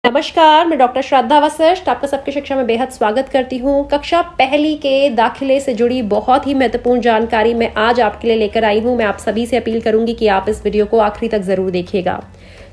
नमस्कार, मैं डॉक्टर श्रद्धा वशिष्ठ आपका सबकी शिक्षा में बेहद स्वागत करती हूँ। कक्षा पहली के दाखिले से जुड़ी बहुत ही महत्वपूर्ण जानकारी मैं आज आपके लिए लेकर आई हूँ। मैं आप सभी से अपील करूंगी कि आप इस वीडियो को आखिरी तक जरूर देखिएगा।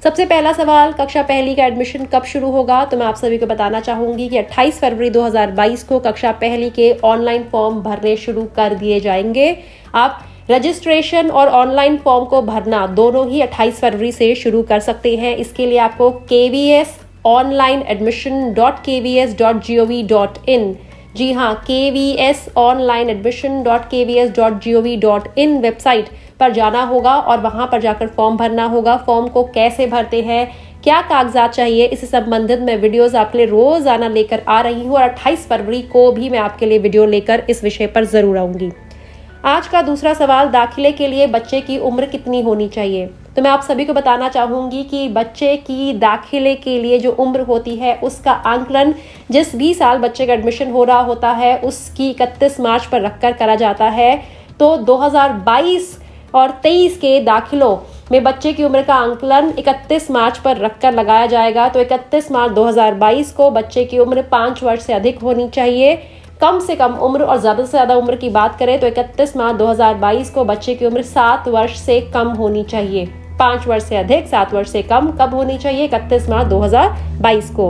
सबसे पहला सवाल, कक्षा पहली का एडमिशन कब शुरू होगा? तो मैं आप सभी को बताना चाहूंगी कि 28 फरवरी 2022 को कक्षा पहली के ऑनलाइन फॉर्म भरने शुरू कर दिए जाएंगे। आप रजिस्ट्रेशन और ऑनलाइन फॉर्म को भरना दोनों ही 28 फरवरी से शुरू कर सकते हैं। इसके लिए आपको KVS onlineadmission.kvs.gov.in, जी हाँ, KVS onlineadmission.kvs.gov.in वेबसाइट पर जाना होगा और वहां पर जाकर फॉर्म भरना होगा। फॉर्म को कैसे भरते हैं, क्या कागजात चाहिए, इससे संबंधित मैं वीडियोस आपके लिए रोजाना लेकर आ रही हूँ और 28 फरवरी को भी मैं आपके लिए वीडियो लेकर इस विषय पर जरूर आऊंगी। आज का दूसरा सवाल, दाखिले के लिए बच्चे की उम्र कितनी होनी चाहिए? तो मैं आप सभी को बताना चाहूंगी कि बच्चे की दाखिले के लिए जो उम्र होती है उसका आंकलन जिस भी साल बच्चे का एडमिशन हो रहा होता है उसकी 31 मार्च पर रखकर करा जाता है। तो 2022 और 23 के दाखिलों में बच्चे की उम्र का आंकलन 31 मार्च पर रखकर लगाया जाएगा। तो 31 मार्च 2022 को बच्चे की उम्र 5 वर्ष से अधिक होनी चाहिए। कम से कम उम्र और ज्यादा से ज्यादा उम्र की बात करें तो 31 मार्च 2022 को बच्चे की उम्र 7 वर्ष से कम होनी चाहिए। 5 वर्ष से अधिक, 7 वर्ष से कम कब होनी चाहिए? 31 मार्च 2022 को।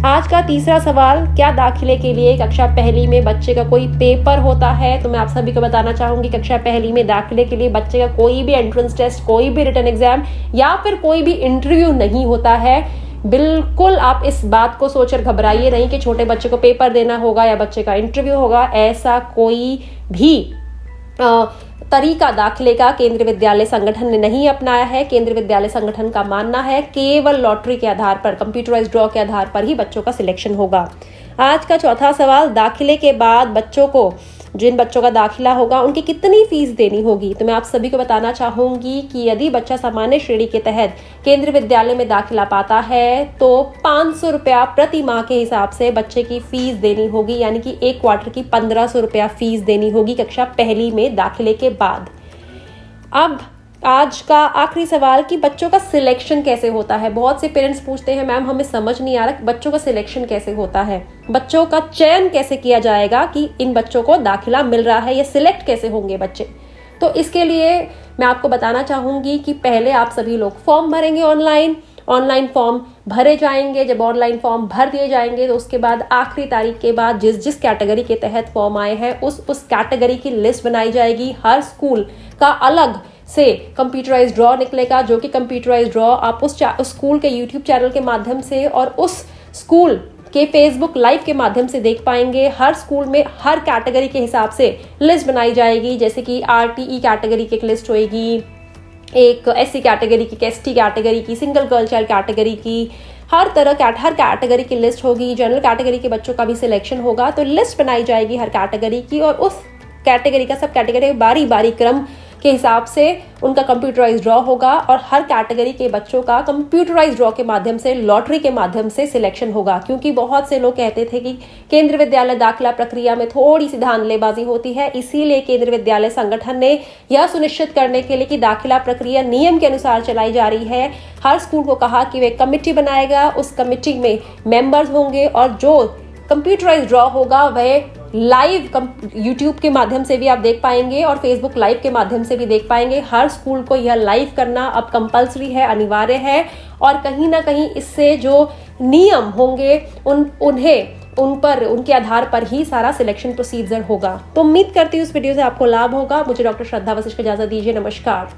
आज का तीसरा सवाल, क्या दाखिले के लिए कक्षा पहली में बच्चे का कोई पेपर होता है? तो मैं आप सभी को बताना चाहूंगी कक्षा पहली में दाखिले के लिए बच्चे का कोई भी एंट्रेंस टेस्ट, कोई भी रिटन एग्जाम या फिर कोई भी इंटरव्यू नहीं होता है। बिल्कुल आप इस बात को सोचकर घबराइए नहीं कि छोटे बच्चे को पेपर देना होगा या बच्चे का इंटरव्यू होगा। ऐसा कोई भी तरीका दाखिले का केंद्रीय विद्यालय संगठन ने नहीं अपनाया है। केंद्रीय विद्यालय संगठन का मानना है केवल लॉटरी के आधार पर, कंप्यूटराइज्ड ड्रॉ के आधार पर ही बच्चों का सिलेक्शन होगा। आज का चौथा सवाल, दाखिले के बाद बच्चों को, जिन बच्चों का दाखिला होगा उनकी कितनी फीस देनी होगी? तो मैं आप सभी को बताना चाहूंगी कि यदि बच्चा सामान्य श्रेणी के तहत केंद्रीय विद्यालय में दाखिला पाता है तो 500 रुपया प्रति माह के हिसाब से बच्चे की फीस देनी होगी, यानी कि एक क्वार्टर की 1500 रुपया फीस देनी होगी कक्षा पहली में दाखिले के बाद। अब आज का आखिरी सवाल कि बच्चों का सिलेक्शन कैसे होता है। बहुत से पेरेंट्स पूछते हैं मैम हमें समझ नहीं आ रहा बच्चों का सिलेक्शन कैसे होता है, बच्चों का चयन कैसे किया जाएगा कि इन बच्चों को दाखिला मिल रहा है या सिलेक्ट कैसे होंगे बच्चे। तो इसके लिए मैं आपको बताना चाहूंगी कि पहले आप सभी लोग फॉर्म भरेंगे ऑनलाइन फॉर्म भरे जाएंगे। जब ऑनलाइन फॉर्म भर दिए जाएंगे तो उसके बाद आखिरी तारीख के बाद जिस कैटेगरी के तहत फॉर्म आए हैं उस कैटेगरी की लिस्ट बनाई जाएगी। हर स्कूल का अलग से कंप्यूटराइज्ड ड्रॉ निकलेगा, जो कि कंप्यूटराइज्ड ड्रॉ आप उस स्कूल के यूट्यूब चैनल के माध्यम से और उस स्कूल के फेसबुक लाइव के माध्यम से देख पाएंगे। हर स्कूल में हर कैटेगरी के हिसाब से लिस्ट बनाई जाएगी, जैसे कि RTE कैटेगरी की एक लिस्ट होगी, एक SC कैटेगरी की, ST कैटेगरी की, सिंगल गर्ल चाइल्ड कैटेगरी की, हर कैटेगरी की लिस्ट होगी। जनरल कैटेगरी के बच्चों का भी सिलेक्शन होगा। तो लिस्ट बनाई जाएगी हर कैटेगरी की और उस कैटेगरी का, सब कैटेगरी बारी बारी क्रम के हिसाब से उनका कंप्यूटराइज्ड ड्रॉ होगा और हर कैटेगरी के बच्चों का कंप्यूटराइज्ड ड्रॉ के माध्यम से, लॉटरी के माध्यम से सिलेक्शन होगा। क्योंकि बहुत से लोग कहते थे कि केंद्रीय विद्यालय दाखिला प्रक्रिया में थोड़ी सी धांधलेबाजी होती है, इसीलिए केंद्रीय विद्यालय संगठन ने यह सुनिश्चित करने के लिए कि दाखिला प्रक्रिया नियम के अनुसार चलाई जा रही है, हर स्कूल को कहा कि वे कमेटी बनाएगा, उस कमेटी में मेंबर्स होंगे और जो कंप्यूटराइज्ड ड्रॉ होगा वह लाइव यूट्यूब के माध्यम से भी आप देख पाएंगे और फेसबुक लाइव के माध्यम से भी देख पाएंगे। हर स्कूल को यह लाइव करना अब कंपलसरी है, अनिवार्य है और कहीं ना कहीं इससे जो नियम होंगे उनके आधार पर ही सारा सिलेक्शन प्रोसीजर होगा। तो उम्मीद करती हूँ इस वीडियो से आपको लाभ होगा। मुझे डॉक्टर श्रद्धा वशिष्ठ को इजाजत दीजिए। नमस्कार।